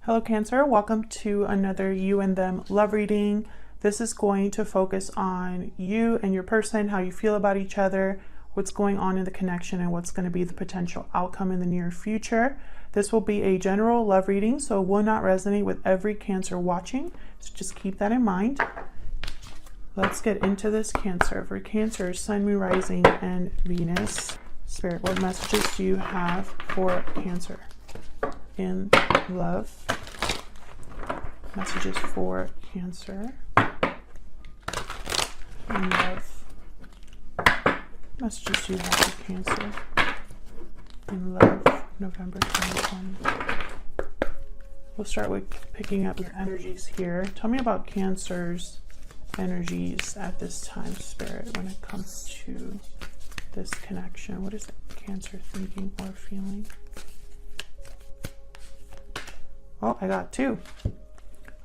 Hello Cancer, welcome to another you and them love reading. This is going to focus on you and your person, how you feel about each other, what's going on in the connection, and what's going to be the potential outcome in the near future. This will be a general love reading, so it will not resonate with every Cancer watching, so just keep that in mind. Let's get into this Cancer. For Cancer, Sun, Moon, Rising, and Venus. Spirit, what messages do you have for Cancer in love? Messages for Cancer in love. Messages do you have for Cancer in love, November 2020. We'll start with picking up your energies here. Tell me about Cancer's energies at this time, Spirit, when it comes to this connection. What is Cancer thinking or feeling? Oh, I got two.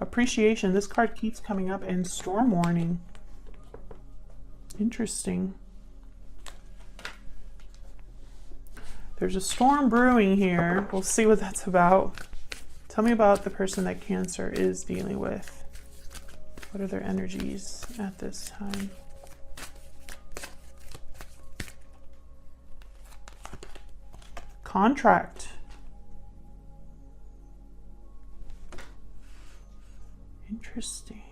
Appreciation. This card keeps coming up in storm warning. Interesting. There's a storm brewing here. We'll see what that's about. Tell me about the person that Cancer is dealing with. What are their energies at this time? Contract. Interesting.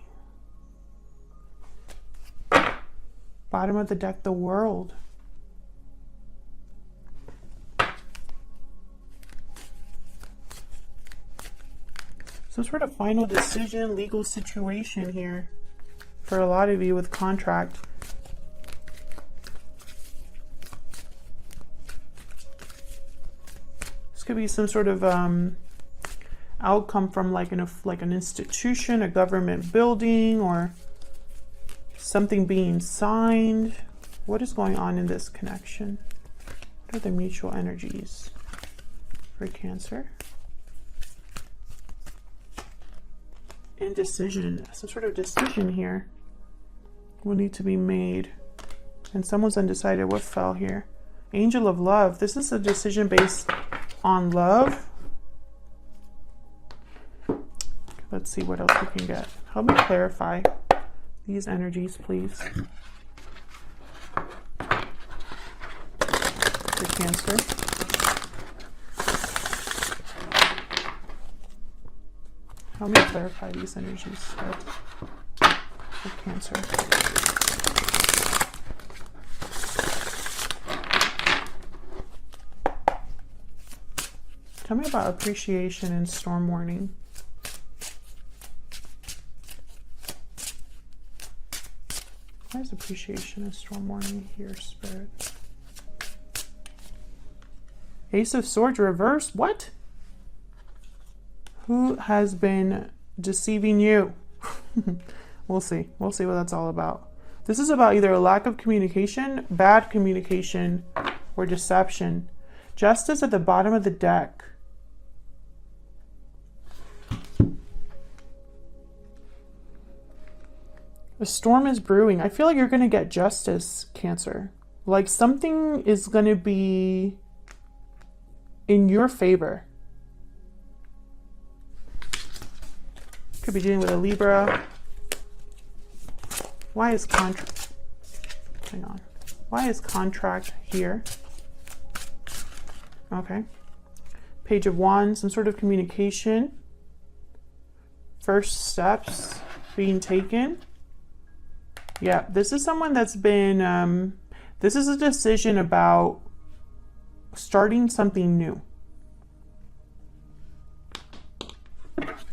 Bottom of the deck, the World. Some sort of final decision, legal situation here for a lot of you with contract. This could be some sort of outcome from like an institution, a government building, or something being signed. What is going on in this connection? What are the mutual energies for Cancer? Indecision. Some sort of decision here will need to be made, and someone's undecided. What fell here? Angel of Love. This is a decision based on love. Let's see what else we can get. Help me clarify these energies, please. For Cancer. Help me clarify these energies for Cancer. Tell me about appreciation and storm warning. Why is appreciation and storm warning here, Spirit? Ace of Swords reverse. What? Who has been deceiving you? We'll see. We'll see what that's all about. This is about either a lack of communication, bad communication, or deception. Justice at the bottom of the deck. A storm is brewing. I feel like you're going to get justice, Cancer. Like something is going to be in your favor. Could be dealing with a Libra. Why is contract? Hang on. Why is contract here? Okay. Page of Wands. Some sort of communication. First steps being taken. Yeah, this is someone that's been, this is a decision about starting something new.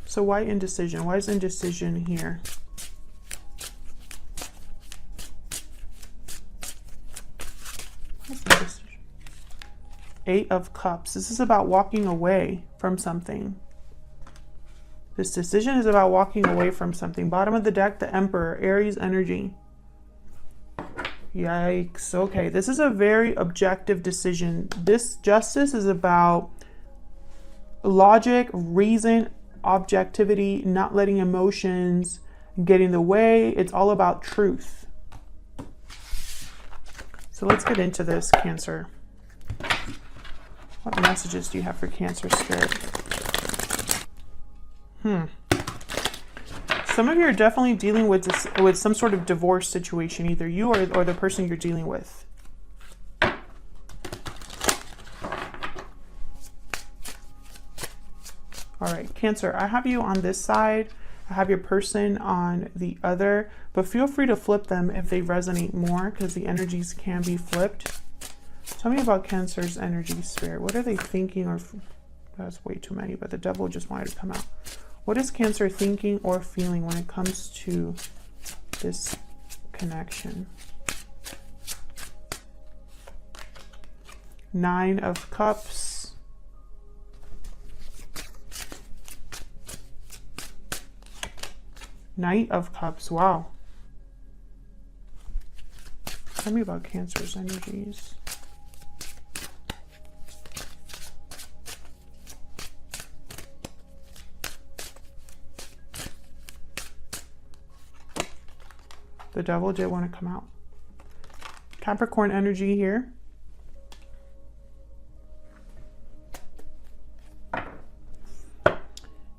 So why indecision? Why is indecision here? What's indecision? Eight of Cups. This is about walking away from something. This decision is about walking away from something. Bottom of the deck, the Emperor, Aries energy. Yikes. Okay, this is a very objective decision. This justice is about logic, reason, objectivity, not letting emotions get in the way. It's all about truth. So let's get into this, Cancer. What messages do you have for Cancer, Spirit? Some of you are definitely dealing with this, with some sort of divorce situation, either you or the person you're dealing with. All right, Cancer, I have you on this side. I have your person on the other, but feel free to flip them if they resonate more, because the energies can be flipped. Tell me about Cancer's energy, Spirit. What are they thinking? Or that's way too many, but the devil just wanted to come out. What is Cancer thinking or feeling when it comes to this connection? Nine of Cups. Knight of Cups. Wow. Tell me about Cancer's energies. The devil did want to come out. Capricorn energy here.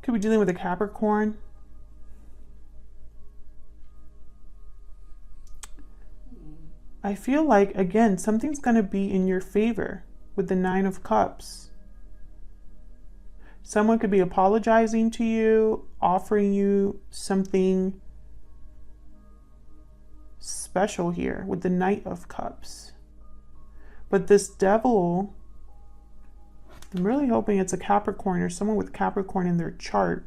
Could be dealing with a Capricorn. I feel like, again, something's going to be in your favor with the Nine of Cups. Someone could be apologizing to you, offering you something special here with the Knight of Cups. But this devil, I'm really hoping it's a Capricorn or someone with Capricorn in their chart.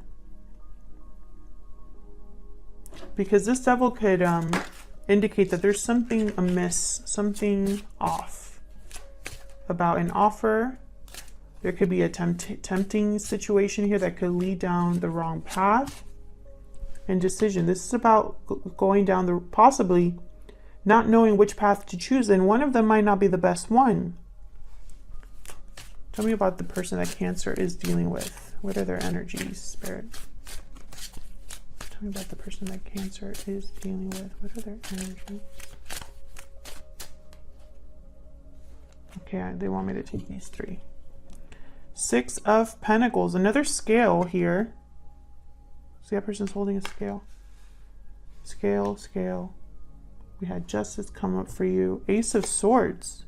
Because this devil could indicate that there's something amiss, something off about an offer. There could be a tempting situation here that could lead down the wrong path. And decision. This is about going down the, possibly not knowing which path to choose, and one of them might not be the best one. Tell me about the person that Cancer is dealing with. What are their energies, Spirit? Tell me about the person that Cancer is dealing with. What are their energies? Okay, they want me to take these three. Six of Pentacles. Another scale here. See, that person's holding a scale. Scale, scale. We had Justice come up for you. Ace of Swords.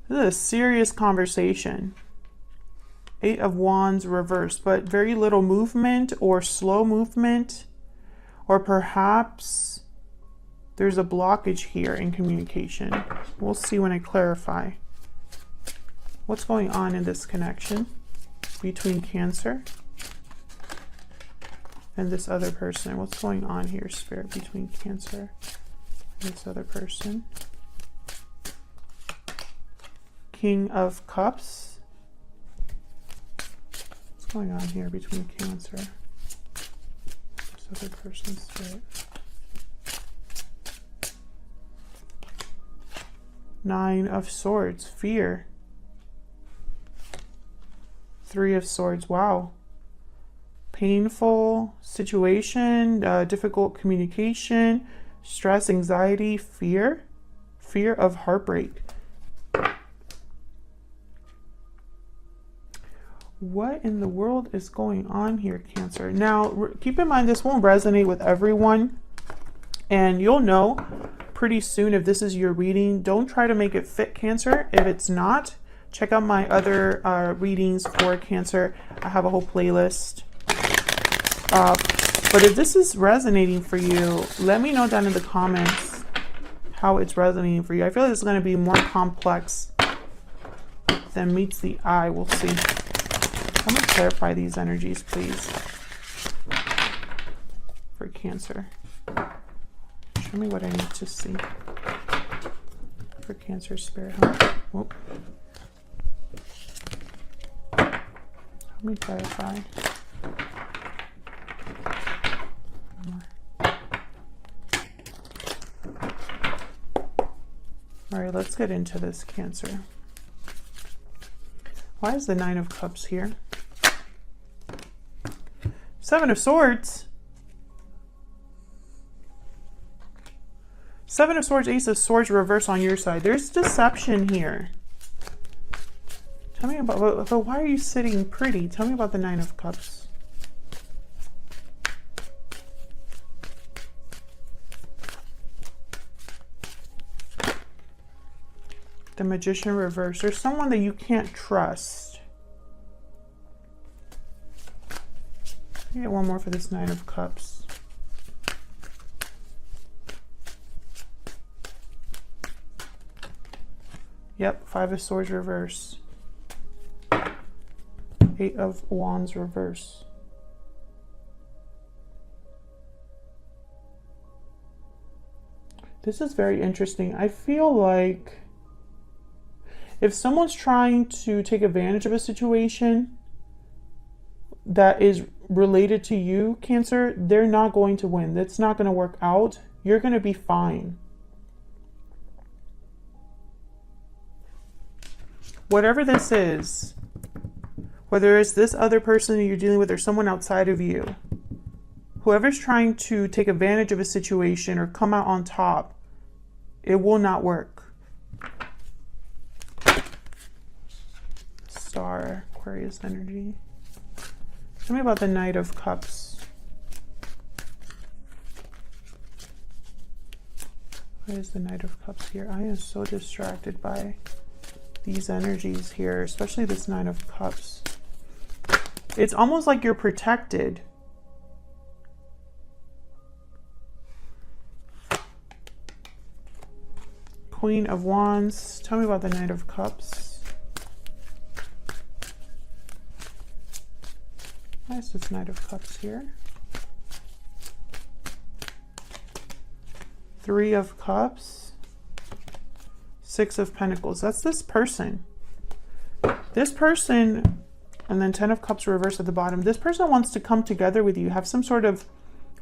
This is a serious conversation. Eight of Wands reversed, but very little movement or slow movement. Or perhaps there's a blockage here in communication. We'll see when I clarify. What's going on in this connection between Cancer and this other person? What's going on here, Spirit, between Cancer and this other person? King of Cups. What's going on here between Cancer and this other person, Spirit? Nine of Swords. Fear. Three of Swords. Wow. Painful situation, difficult communication, stress, anxiety, fear, fear of heartbreak. What in the world is going on here, Cancer? Now, keep in mind, this won't resonate with everyone, and you'll know pretty soon if this is your reading. Don't try to make it fit, Cancer. If it's not, check out my other readings for Cancer. I have a whole playlist. But if this is resonating for you, let me know down in the comments how it's resonating for you. I feel like it's going to be more complex than meets the eye. We'll see. Let me clarify these energies, please, for Cancer. Show me what I need to see for Cancer, Spirit. Huh? Whoop. Let me clarify. All right, let's get into this, Cancer. Why is the Nine of Cups here? Seven of Swords. Seven of Swords, Ace of Swords reverse on your side. There's deception here. Tell me about, but why are you sitting pretty? Tell me about the Nine of Cups. The Magician reverse. There's someone that you can't trust. Get one more for this Nine of Cups. Yep, Five of Swords reverse. Eight of Wands reverse. This is very interesting. I feel like if someone's trying to take advantage of a situation that is related to you, Cancer, they're not going to win. That's not going to work out. You're going to be fine. Whatever this is, whether it's this other person that you're dealing with or someone outside of you, whoever's trying to take advantage of a situation or come out on top, it will not work. Star, Aquarius energy. Tell me about the Knight of Cups. What is the Knight of Cups here? I am so distracted by these energies here, especially this Nine of Cups. It's almost like you're protected. Queen of Wands. Tell me about the Knight of Cups. Why is this Knight of Cups here? Three of Cups. Six of Pentacles. That's this person. This person, and then Ten of Cups reversed at the bottom. This person wants to come together with you, have some sort of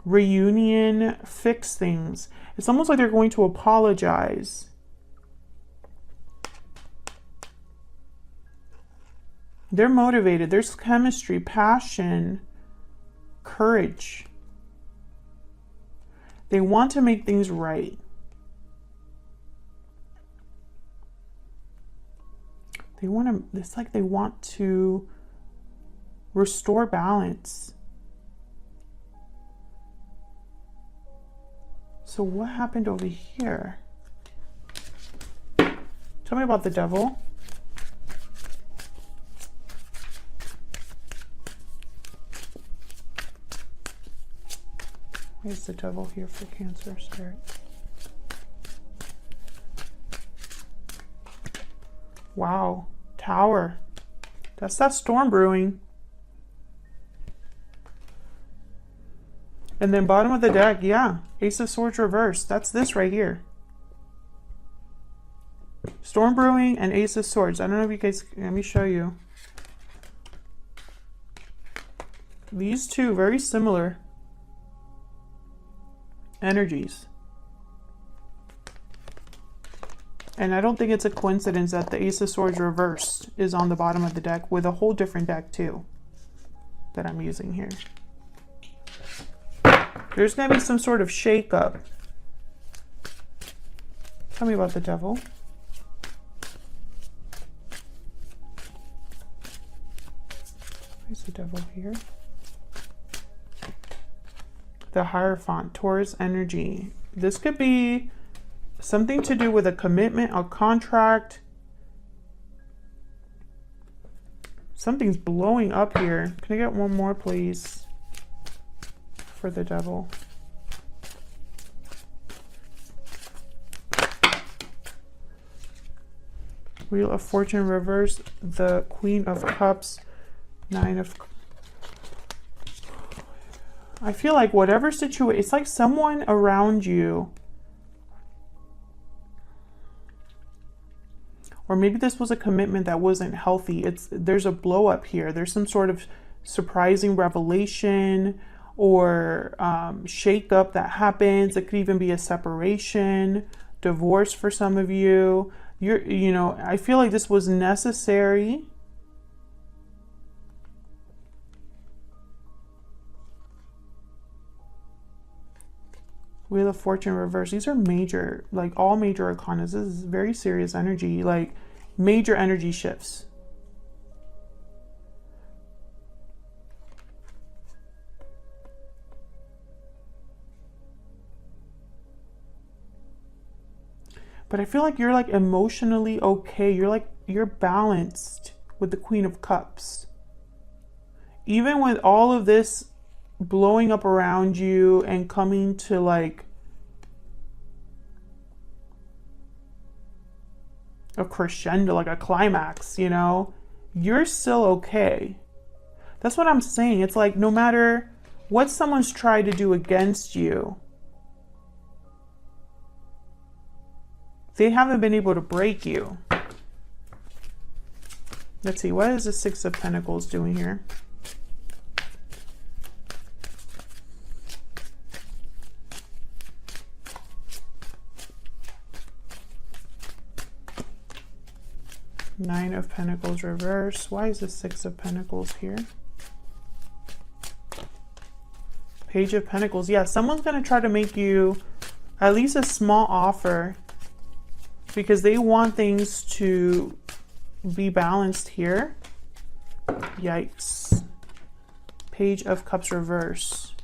reunion, fix things. It's almost like they're going to apologize. They're motivated. There's chemistry, passion, courage. They want to make things right. They want to, it's like they want to restore balance. So what happened over here? Tell me about the Devil. Where's the Devil here for Cancer Spirit? Wow, Tower. That's that storm brewing. And then bottom of the deck, yeah, Ace of Swords reversed. That's this right here. Storm brewing and Ace of Swords. I don't know if you guys, let me show you. These two, very similar energies. And I don't think it's a coincidence that the Ace of Swords reversed is on the bottom of the deck with a whole different deck too that I'm using here. There's going to be some sort of shakeup. Tell me about the Devil. Where's the Devil here? The Hierophant, Taurus energy. This could be something to do with a commitment, a contract. Something's blowing up here. Can I get one more, please, for the Devil? Wheel of Fortune reverse, the Queen of Cups, Nine of Cups. I feel like whatever situation, it's like someone around you, or maybe this was a commitment that wasn't healthy. There's a blow up here. There's some sort of surprising revelation or shake up that happens. It could even be a separation, divorce for some of you. You know, I feel like this was necessary. Wheel of Fortune reverse. These are major, like all major arcanas. This is very serious energy, like major energy shifts. But I feel like you're like emotionally okay. You're balanced with the Queen of Cups. Even with all of this blowing up around you and coming to like a crescendo, like a climax, you know, you're still okay. That's what I'm saying. It's like no matter what someone's tried to do against you, they haven't been able to break you. Let's see, what is the Six of Pentacles doing here? Nine of Pentacles reverse. Why is the Six of Pentacles here? Page of Pentacles. Yeah, someone's going to try to make you at least a small offer because they want things to be balanced here. Yikes. Page of Cups reverse.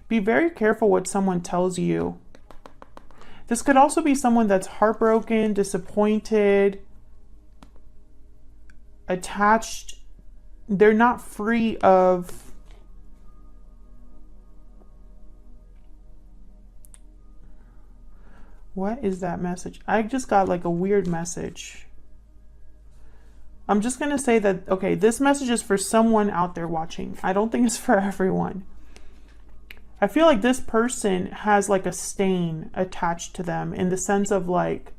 Be very careful what someone tells you. This could also be someone that's heartbroken, disappointed, attached. They're not free of what is that message? I just got like a weird message. I'm just going to say that, okay, this message is for someone out there watching. I don't think it's for everyone. I feel like this person has like a stain attached to them in the sense of like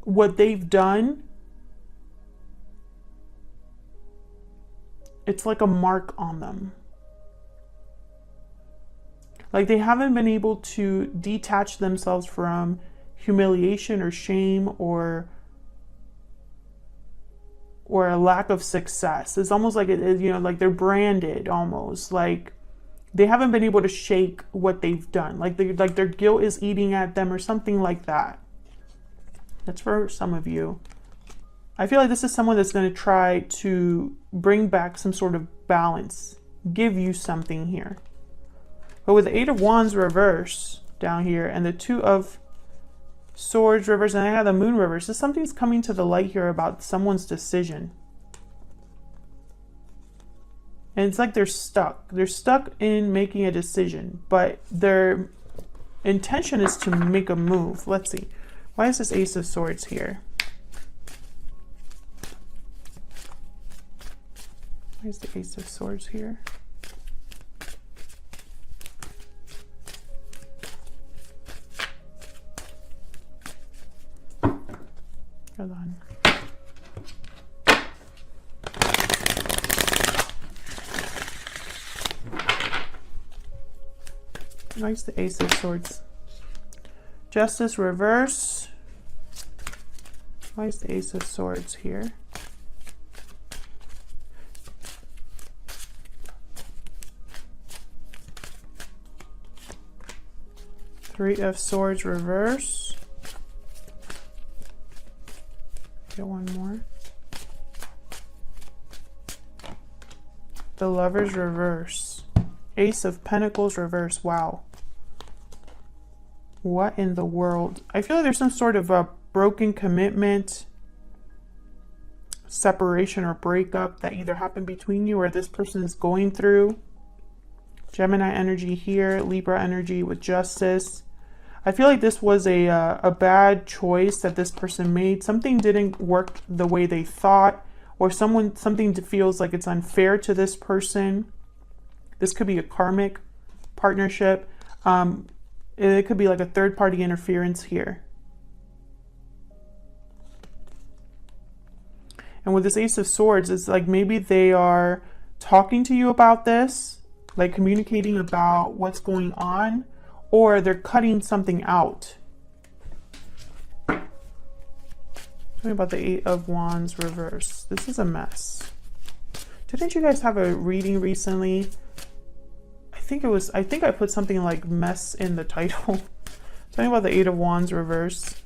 what they've done. It's like a mark on them. Like they haven't been able to detach themselves from humiliation or shame or a lack of success. It's almost like it is, you know, like they're branded almost. Like they haven't been able to shake what they've done. Like their guilt is eating at them or something like that. That's for some of you. I feel like this is someone that's going to try to bring back some sort of balance, give you something here. But with the Eight of Wands reverse down here and the Two of Swords reverse, and I have the Moon reverse, something's coming to the light here about someone's decision. And it's like they're stuck. They're stuck in making a decision, but their intention is to make a move. Let's see. Why is this Ace of Swords here? Why is the Ace of Swords here? Hold on. Why is the Ace of Swords? Justice reverse. Why is the Ace of Swords here? Three of Swords reverse. Get one more. The Lovers reverse. Ace of Pentacles reverse. Wow. What in the world? I feel like there's some sort of a broken commitment, separation or breakup that either happened between you or this person is going through. Gemini energy here, Libra energy with Justice. I feel like this was a bad choice that this person made. Something didn't work the way they thought, or something feels like it's unfair to this person. This could be a karmic partnership. It could be like a third-party interference here. And with this Ace of Swords, it's like maybe they are talking to you about this, like communicating about what's going on, or they're cutting something out. Tell me about the Eight of Wands reverse. This is a mess. Didn't you guys have a reading recently? I think I put something like mess in the title. Tell me about the Eight of Wands reverse.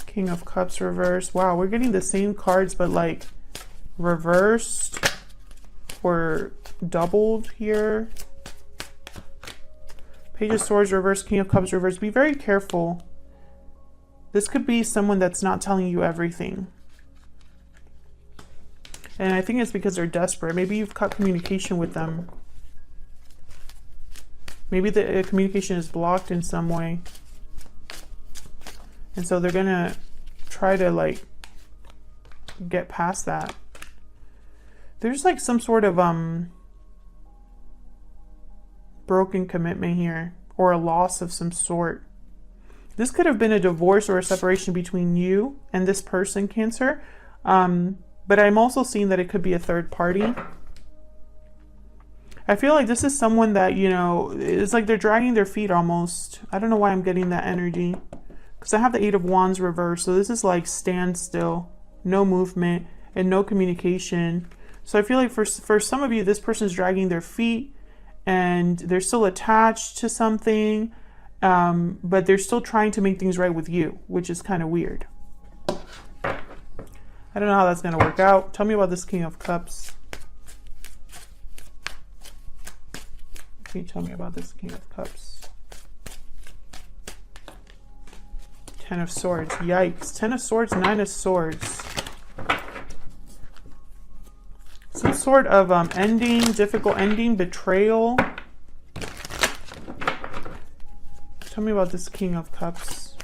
King of Cups reverse. Wow, we're getting the same cards, but like reversed or doubled here. Page of Swords reverse, King of Cups reverse. Be very careful. This could be someone that's not telling you everything. And I think it's because they're desperate. Maybe you've cut communication with them. Maybe the communication is blocked in some way. And so they're gonna try to like get past that. There's like some sort of broken commitment here, or a loss of some sort. This could have been a divorce or a separation between you and this person, Cancer. But I'm also seeing that it could be a third party. I feel like this is someone that, you know, it's like they're dragging their feet almost. I don't know why I'm getting that energy. Because I have the Eight of Wands reversed. So this is like standstill, no movement, and no communication. So I feel like for some of you, this person's dragging their feet and they're still attached to something. But they're still trying to make things right with you, which is kind of weird. I don't know how that's going to work out. Tell me about this King of Cups. Can you tell me about this King of Cups? Ten of Swords. Yikes. Ten of Swords, Nine of Swords. Some sort of ending, difficult ending, betrayal. Tell me about this King of Cups.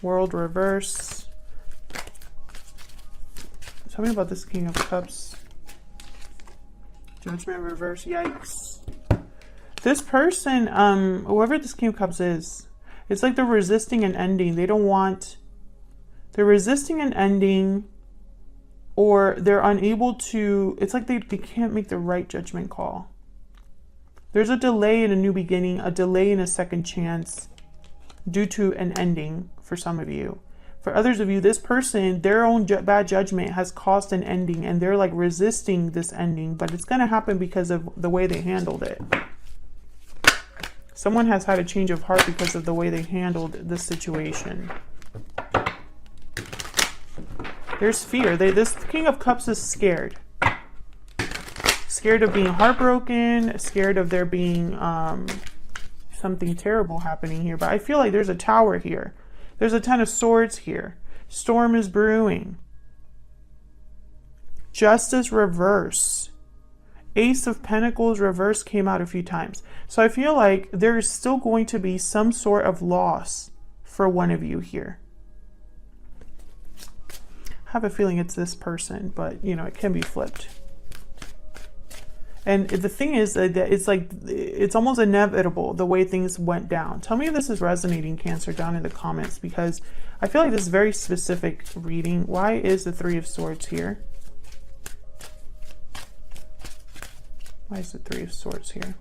World reverse. Tell me about this King of Cups. Judgment reverse. Yikes. This person, whoever this King of Cups is, it's like they're resisting an ending. They don't want... They're resisting an ending, or they're unable to... It's like they can't make the right judgment call. There's a delay in a new beginning, a delay in a second chance due to an ending for some of you. For others of you, this person, their own bad judgment has caused an ending, and they're like resisting this ending, but it's going to happen because of the way they handled it. Someone has had a change of heart because of the way they handled this situation. There's fear. This King of Cups is scared. Scared of being heartbroken, scared of there being something terrible happening here. But I feel like there's a Tower here. There's a Ten of Swords here. Storm is brewing. Justice reverse. Ace of Pentacles reverse came out a few times. So I feel like there is still going to be some sort of loss for one of you here. I have a feeling it's this person, but you know, it can be flipped. And the thing is that it's like, it's almost inevitable the way things went down. Tell me if this is resonating, Cancer, down in the comments, because I feel like this is very specific reading. Why is the Three of Swords here? Why is the Three of Swords here?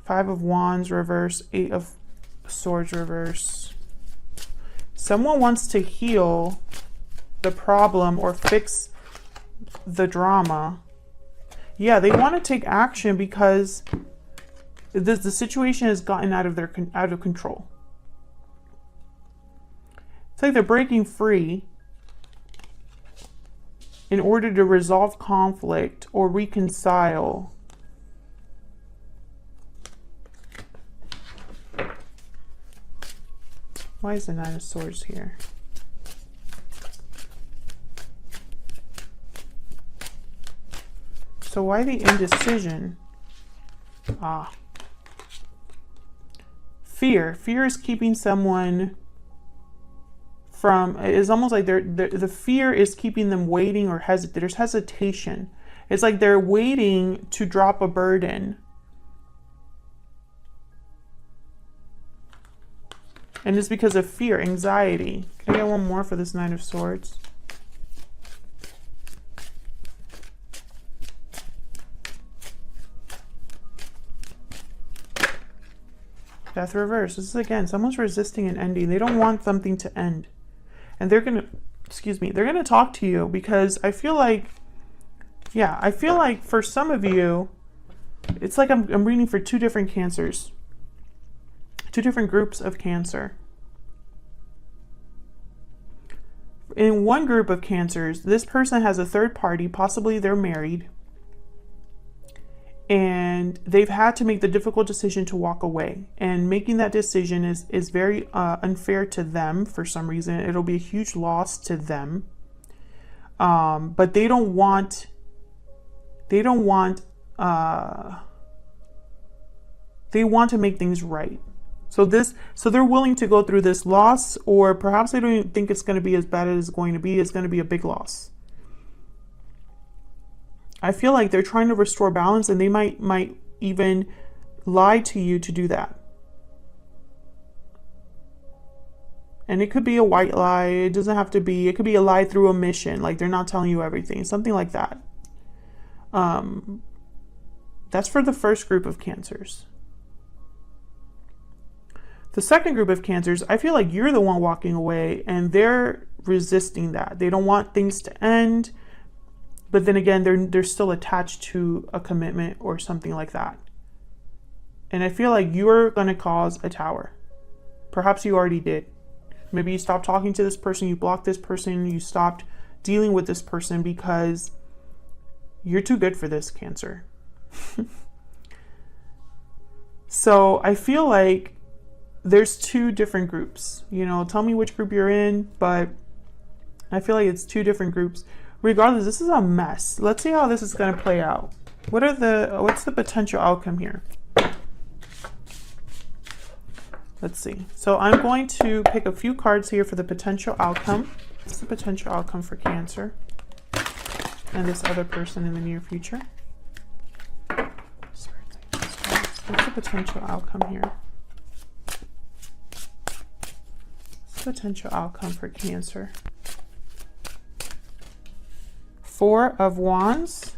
Five of Wands reverse, Eight of Swords reverse. Someone wants to heal the problem or fix the drama. Yeah, they want to take action because the situation has gotten out of control. It's like they're breaking free in order to resolve conflict or reconcile. Why is the Nine of Swords here? So why the indecision? Fear. Fear is keeping someone from, it's almost like the fear is keeping them waiting or there's hesitation. It's like they're waiting to drop a burden. And it's because of fear, anxiety. Can I get one more for this Nine of Swords? Death reverse. This is again, someone's resisting an ending. They don't want something to end. And they're going to, excuse me, they're going to talk to you because I feel like, yeah, I feel like for some of you, it's like I'm reading for two different Cancers. Two different groups of Cancer. In one group of Cancers, this person has a third party, possibly they're married. and they've had to make the difficult decision to walk away. And making that decision is very unfair to them for some reason. It'll be a huge loss to them. But they want to make things right. So they're willing to go through this loss, or perhaps they don't even think it's going to be as bad as it's going to be. It's going to be a big loss. I feel like they're trying to restore balance, and they might even lie to you to do that. And it could be a white lie. It doesn't have to be. It could be a lie through omission, like they're not telling you everything, something like that. That's for the first group of Cancers. The second group of Cancers, I feel like you're the one walking away, and they're resisting that. They don't want things to end. But then again, they're still attached to a commitment or something like that. And I feel like you're going to cause a tower. Perhaps you already did. Maybe you stopped talking to this person, you blocked this person, you stopped dealing with this person because you're too good for this, Cancer. So I feel like there's two different groups. You know, tell me which group you're in, but I feel like it's two different groups. Regardless, this is a mess. Let's see how this is going to play out. What's the potential outcome here? Let's see. So I'm going to pick a few cards here for the potential outcome. What's the potential outcome for Cancer and this other person in the near future? What's the potential outcome here? What's the potential outcome for Cancer? 4 of Wands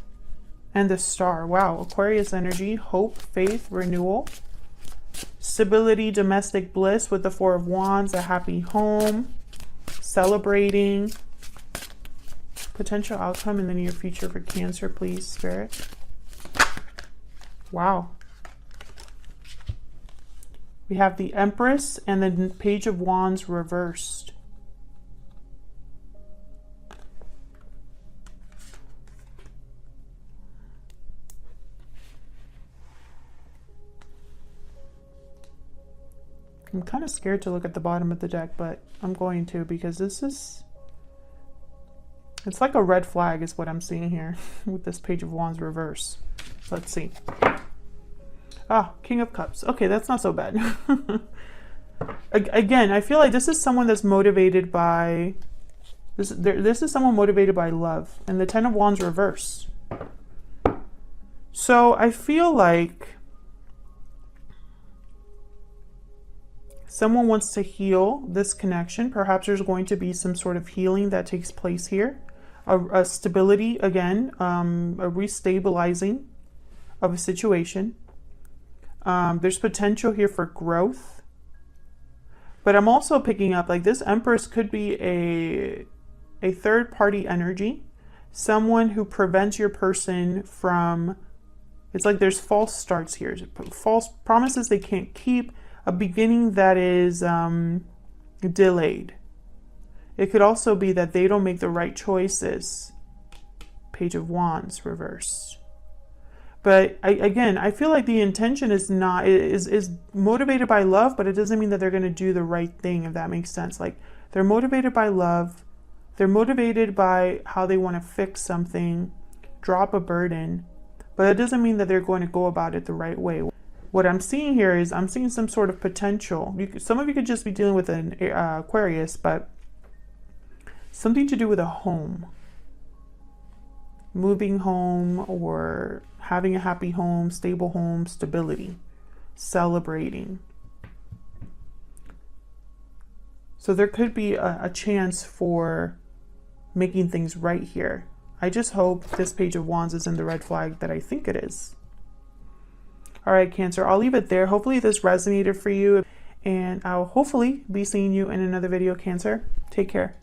and the Star. Wow, Aquarius energy, hope, faith, renewal, stability, domestic bliss with the 4 of Wands, a happy home, celebrating. Potential outcome in the near future for Cancer, please, Spirit. Wow. We have the Empress and the Page of Wands reversed. I'm kind of scared to look at the bottom of the deck, but I'm going to, because it's like a red flag is what I'm seeing here with this Page of Wands reverse. Let's see. Ah, King of Cups. Okay, that's not so bad. Again, I feel like this is someone that's motivated by this is someone motivated by love, and the 10 of Wands reverse. So I feel like someone wants to heal this connection. Perhaps there's going to be some sort of healing that takes place here. A stability, again, a restabilizing of a situation. There's potential here for growth. But I'm also picking up, like, this Empress could be a third-party energy. Someone who prevents your person from... It's like there's false starts here. False promises they can't keep. A beginning that is delayed. It could also be that they don't make the right choices. Page of Wands reversed. But I feel like the intention is motivated by love, but it doesn't mean that they're going to do the right thing, if that makes sense. Like, they're motivated by love. They're motivated by how they want to fix something, drop a burden, but it doesn't mean that they're going to go about it the right way. What I'm seeing here is I'm seeing some sort of potential. Some of you could just be dealing with an Aquarius, but something to do with a home. Moving home, or having a happy home, stable home, stability, celebrating. So there could be a chance for making things right here. I just hope this Page of Wands is in the red flag that I think it is. All right, Cancer, I'll leave it there. Hopefully this resonated for you, and I'll hopefully be seeing you in another video, Cancer. Take care.